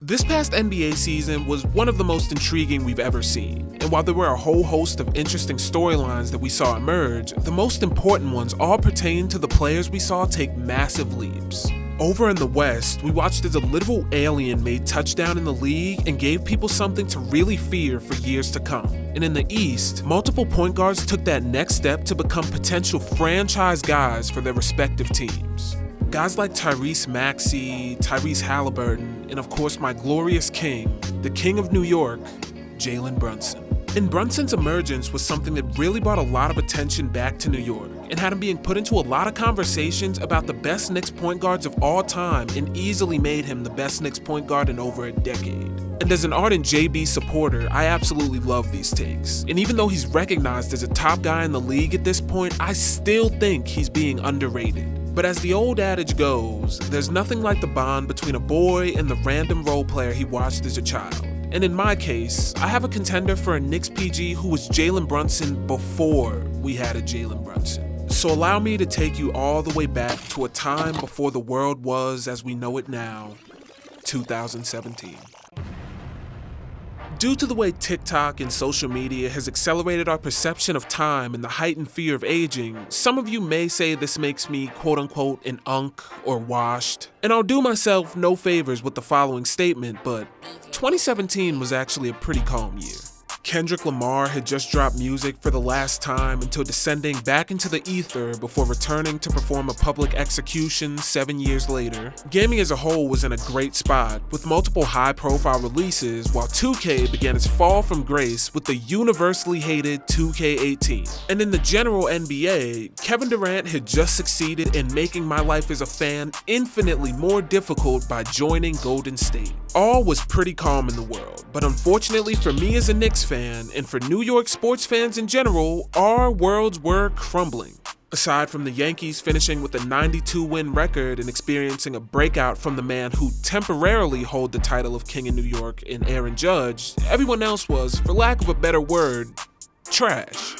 This past NBA season was one of the most intriguing we've ever seen, and while there were a whole host of interesting storylines that we saw emerge, the most important ones all pertain to the players we saw take massive leaps. Over in the West, we watched as a literal alien made touchdown in the league and gave people something to really fear for years to come. And in the East, multiple point guards took that next step to become potential franchise guys for their respective teams. Guys like Tyrese Maxey, Tyrese Halliburton, and of course my glorious king, the king of New York, Jalen Brunson. And Brunson's emergence was something that really brought a lot of attention back to New York and had him being put into a lot of conversations about the best Knicks point guards of all time and easily made him the best Knicks point guard in over a decade. And as an ardent JB supporter, I absolutely love these takes. And even though he's recognized as a top guy in the league at this point, I still think he's being underrated. But as the old adage goes, there's nothing like the bond between a boy and the random role player he watched as a child. And in my case, I have a contender for a Knicks PG who was Jalen Brunson before we had a Jalen Brunson. So allow me to take you all the way back to a time before the world was as we know it now, 2017. Due to the way TikTok and social media has accelerated our perception of time and the heightened fear of aging, some of you may say this makes me quote-unquote an unk or washed. And I'll do myself no favors with the following statement, but 2017 was actually a pretty calm year. Kendrick Lamar had just dropped music for the last time until descending back into the ether before returning to perform a public execution 7 years later. Gaming as a whole was in a great spot, with multiple high-profile releases, while 2K began its fall from grace with the universally hated 2K18. And in the general NBA, Kevin Durant had just succeeded in making my life as a fan infinitely more difficult by joining Golden State. All was pretty calm in the world, but unfortunately for me as a Knicks fan, and for New York sports fans in general, our worlds were crumbling. Aside from the Yankees finishing with a 92-win record and experiencing a breakout from the man who temporarily held the title of King in New York in Aaron Judge, everyone else was, for lack of a better word, trash.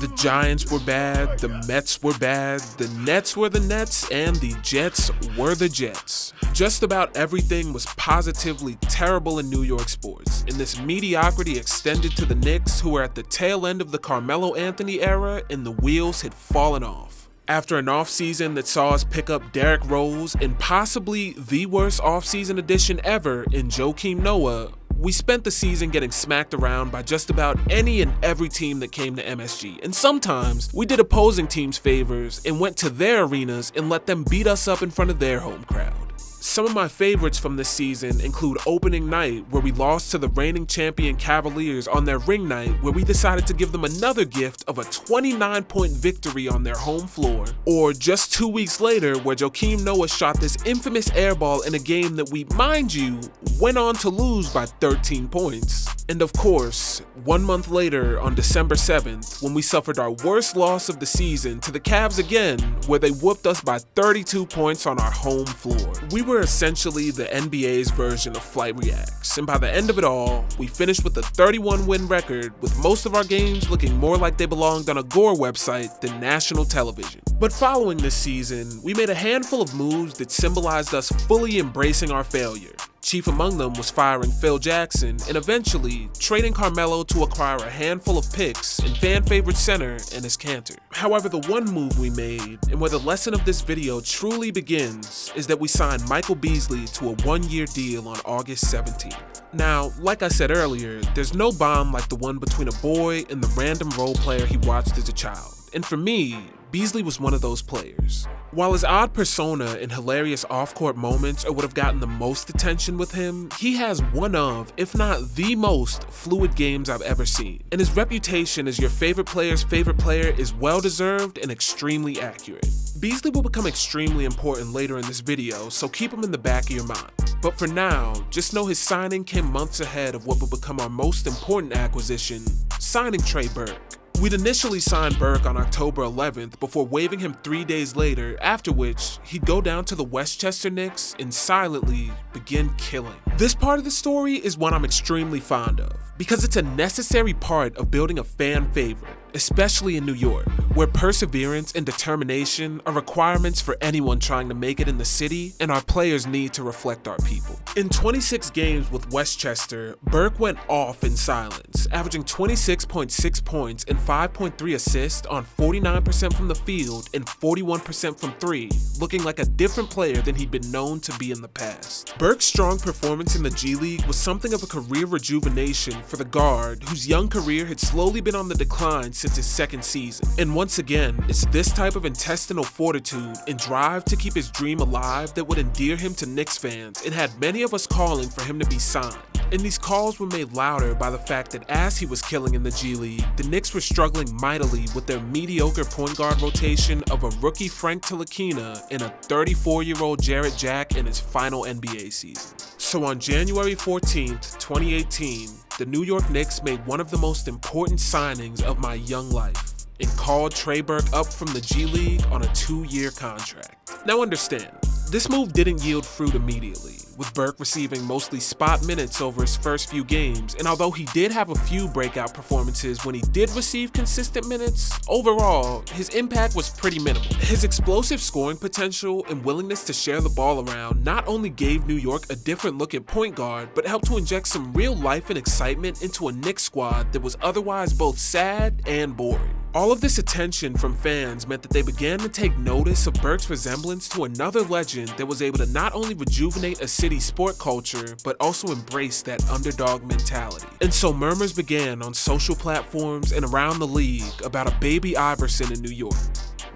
The Giants were bad, the Mets were bad, the Nets were the Nets, and the Jets were the Jets. Just about everything was positively terrible in New York sports, and this mediocrity extended to the Knicks, who were at the tail end of the Carmelo Anthony era and the wheels had fallen off. After an offseason that saw us pick up Derrick Rose and possibly the worst offseason addition ever in Joakim Noah, we spent the season getting smacked around by just about any and every team that came to MSG, and sometimes we did opposing teams favors and went to their arenas and let them beat us up in front of their home crowd. Some of my favorites from this season include opening night, where we lost to the reigning champion Cavaliers on their ring night, where we decided to give them another gift of a 29-point victory on their home floor, or just 2 weeks later, where Joakim Noah shot this infamous airball in a game that we, mind you, went on to lose by 13 points. And of course, 1 month later on December 7th, when we suffered our worst loss of the season to the Cavs again, where they whooped us by 32 points on our home floor. We were essentially the NBA's version of Flight Reacts, and by the end of it all, we finished with a 31-win record, with most of our games looking more like they belonged on a Gore website than national television. But following this season, we made a handful of moves that symbolized us fully embracing our failure. Chief among them was firing Phil Jackson and eventually trading Carmelo to acquire a handful of picks and fan-favorite center Enes Kanter. However, the one move we made, and where the lesson of this video truly begins, is that we signed Michael Beasley to a 1-year deal on August 17th. Now, like I said earlier, there's no bond like the one between a boy and the random role player he watched as a child. And for me, Beasley was one of those players. While his odd persona and hilarious off-court moments are what have gotten the most attention with him, he has one of, if not the most, fluid games I've ever seen. And his reputation as your favorite player's favorite player is well-deserved and extremely accurate. Beasley will become extremely important later in this video, so keep him in the back of your mind. But for now, just know his signing came months ahead of what would become our most important acquisition, signing Trey Burke. We'd initially signed Burke on October 11th before waiving him 3 days later, after which he'd go down to the Westchester Knicks and silently begin killing. This part of the story is one I'm extremely fond of, because it's a necessary part of building a fan favorite. especially in New York, where perseverance and determination are requirements for anyone trying to make it in the city, and our players need to reflect our people. In 26 games with Westchester, Burke went off in silence, averaging 26.6 points and 5.3 assists on 49% from the field and 41% from three, looking like a different player than he'd been known to be in the past. Burke's strong performance in the G League was something of a career rejuvenation for the guard, whose young career had slowly been on the decline since his second season. And once again, it's this type of intestinal fortitude and drive to keep his dream alive that would endear him to Knicks fans and had many of us calling for him to be signed. And these calls were made louder by the fact that as he was killing in the G League, the Knicks were struggling mightily with their mediocre point guard rotation of a rookie Frank Ntilikina and a 34-year-old Jarrett Jack in his final NBA season. So on January 14th, 2018, the New York Knicks made one of the most important signings of my young life and called Trey Burke up from the G League on a 2-year contract. Now understand, this move didn't yield fruit immediately, with Burke receiving mostly spot minutes over his first few games, and although he did have a few breakout performances when he did receive consistent minutes, overall, his impact was pretty minimal. His explosive scoring potential and willingness to share the ball around not only gave New York a different look at point guard, but helped to inject some real life and excitement into a Knicks squad that was otherwise both sad and boring. All of this attention from fans meant that they began to take notice of Burke's resemblance to another legend that was able to not only rejuvenate a city's sport culture, but also embrace that underdog mentality. And so murmurs began on social platforms and around the league about a baby Iverson in New York.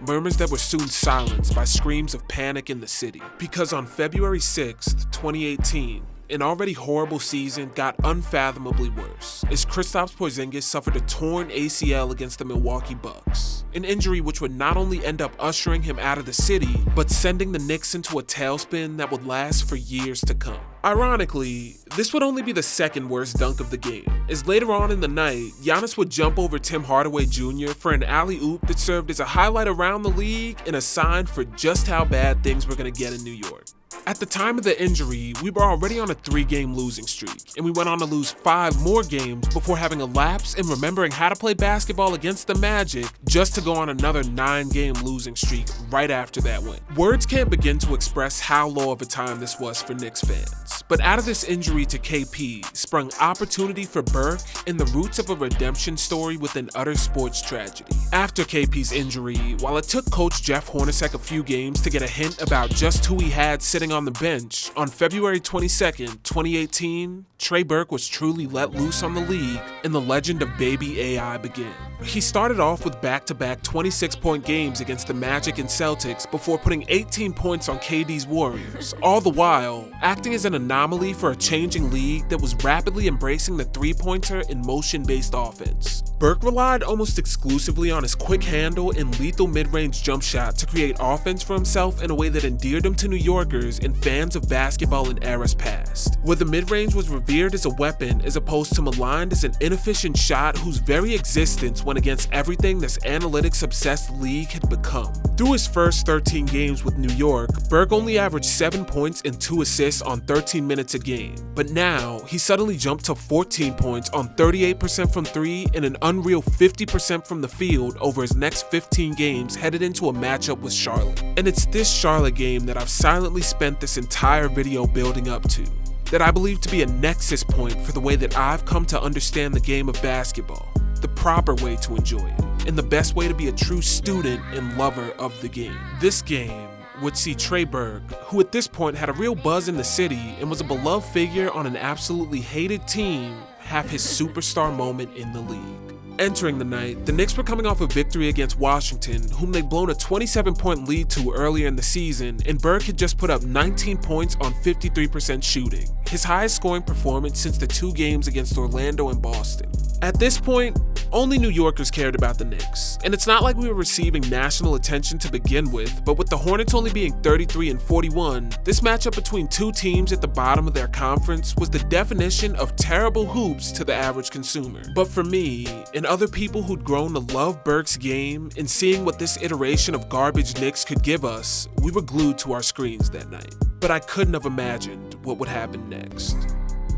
Murmurs that were soon silenced by screams of panic in the city. Because on February 6th, 2018, an already horrible season got unfathomably worse as Kristaps Porzingis suffered a torn ACL against the Milwaukee Bucks, an injury which would not only end up ushering him out of the city, but sending the Knicks into a tailspin that would last for years to come. Ironically, this would only be the second worst dunk of the game, as later on in the night, Giannis would jump over Tim Hardaway Jr. for an alley-oop that served as a highlight around the league and a sign for just how bad things were going to get in New York. At the time of the injury, we were already on a 3-game losing streak, and we went on to lose 5 more games before having a lapse and remembering how to play basketball against the Magic just to go on another 9-game losing streak right after that win. Words can't begin to express how low of a time this was for Knicks fans, but out of this injury to KP sprung opportunity for Burke and the roots of a redemption story within utter sports tragedy. After KP's injury, while it took coach Jeff Hornacek a few games to get a hint about just who he had sitting on the bench, on February 22nd, 2018, Trey Burke was truly let loose on the league and the legend of Baby AI began. He started off with back-to-back 26-point games against the Magic and Celtics before putting 18 points on KD's Warriors, all the while acting as an anomaly for a changing league that was rapidly embracing the three-pointer and motion-based offense. Burke relied almost exclusively on his quick handle and lethal mid-range jump shot to create offense for himself in a way that endeared him to New Yorkers and fans of basketball in eras past, where the mid-range was revered as a weapon as opposed to maligned as an inefficient shot whose very existence went against everything this analytics-obsessed league had become. Through his first 13 games with New York, Burke only averaged 7 points and 2 assists on 13 minutes a game, but now he suddenly jumped to 14 points on 38% from 3 and an unreal 50% from the field over his next 15 games headed into a matchup with Charlotte. And it's this Charlotte game that I've silently spent this entire video building up to, that I believe to be a nexus point for the way that I've come to understand the game of basketball, the proper way to enjoy it, and the best way to be a true student and lover of the game. This game would see Trey Burke, who at this point had a real buzz in the city and was a beloved figure on an absolutely hated team, have his superstar moment in the league. Entering the night, the Knicks were coming off a victory against Washington, whom they'd blown a 27-point lead to earlier in the season, and Burke had just put up 19 points on 53% shooting, his highest scoring performance since the 2 games against Orlando and Boston. At this point, only New Yorkers cared about the Knicks, and it's not like we were receiving national attention to begin with, but with the Hornets only being 33-41, this matchup between 2 teams at the bottom of their conference was the definition of terrible hoops to the average consumer. But for me, and other people who'd grown to love Burke's game and seeing what this iteration of garbage Knicks could give us, we were glued to our screens that night. But I couldn't have imagined what would happen next.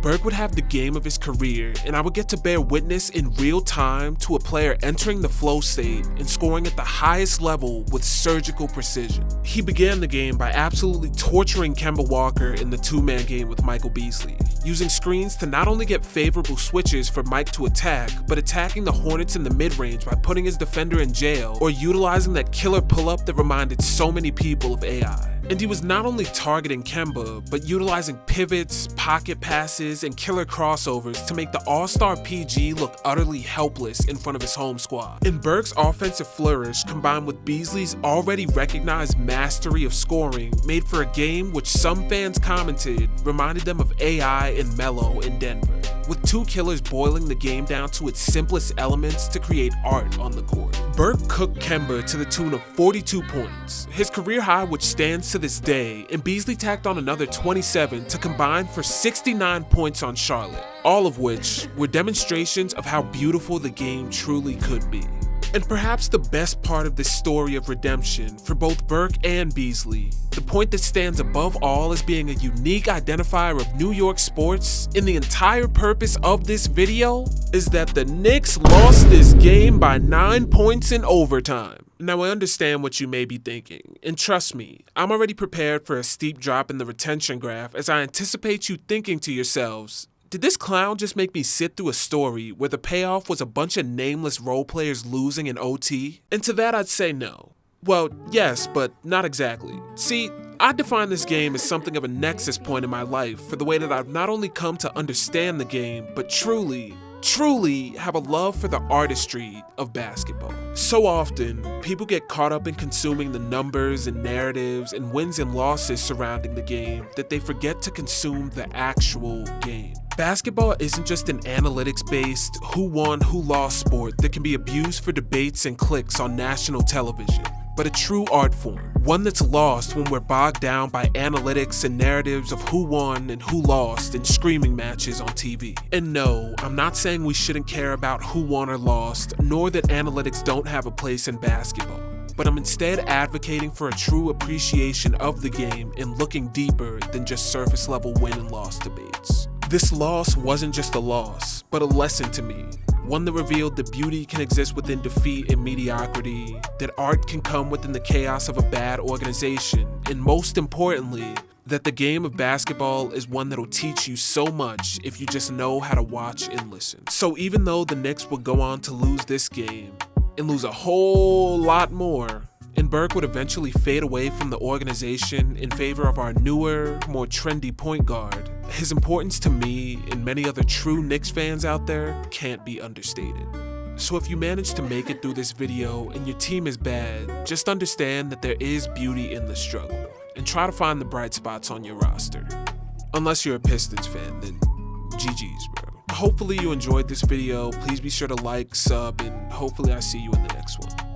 Burke would have the game of his career, and I would get to bear witness in real time to a player entering the flow state and scoring at the highest level with surgical precision. He began the game by absolutely torturing Kemba Walker in the two-man game with Michael Beasley, using screens to not only get favorable switches for Mike to attack, but attacking the Hornets in the mid-range by putting his defender in jail or utilizing that killer pull-up that reminded so many people of AI. And he was not only targeting Kemba, but utilizing pivots, pocket passes, and killer crossovers to make the all-star PG look utterly helpless in front of his home squad. And Burke's offensive flourish, combined with Beasley's already recognized mastery of scoring, made for a game which some fans commented reminded them of AI and Melo in Denver, with two killers boiling the game down to its simplest elements to create art on the court. Burke cooked Kemba to the tune of 42 points, his career high which stands to this day, and Beasley tacked on another 27 to combine for 69 points on Charlotte, all of which were demonstrations of how beautiful the game truly could be. And perhaps the best part of this story of redemption for both Burke and Beasley, the point that stands above all as being a unique identifier of New York sports and the entire purpose of this video, is that the Knicks lost this game by 9 points in overtime. Now I understand what you may be thinking, and trust me, I'm already prepared for a steep drop in the retention graph as I anticipate you thinking to yourselves, did this clown just make me sit through a story where the payoff was a bunch of nameless role players losing in OT? And to that I'd say no. Well, yes, but not exactly. See, I define this game as something of a nexus point in my life for the way that I've not only come to understand the game, but truly have a love for the artistry of basketball. So often, people get caught up in consuming the numbers and narratives and wins and losses surrounding the game that they forget to consume the actual game. Basketball isn't just an analytics-based, who won, who lost sport that can be abused for debates and clicks on national television, but a true art form, one that's lost when we're bogged down by analytics and narratives of who won and who lost in screaming matches on TV. And no, I'm not saying we shouldn't care about who won or lost, nor that analytics don't have a place in basketball, but I'm instead advocating for a true appreciation of the game and looking deeper than just surface level win and loss debates. This loss wasn't just a loss, but a lesson to me. One that revealed that beauty can exist within defeat and mediocrity, that art can come within the chaos of a bad organization, and most importantly, that the game of basketball is one that'll teach you so much if you just know how to watch and listen. So even though the Knicks would go on to lose this game, and lose a whole lot more, and Burke would eventually fade away from the organization in favor of our newer, more trendy point guard, his importance to me and many other true Knicks fans out there can't be understated. So if you manage to make it through this video and your team is bad, just understand that there is beauty in the struggle, and try to find the bright spots on your roster. Unless you're a Pistons fan, then GG's, bro. Hopefully you enjoyed this video. Please be sure to like, sub, and hopefully I see you in the next one.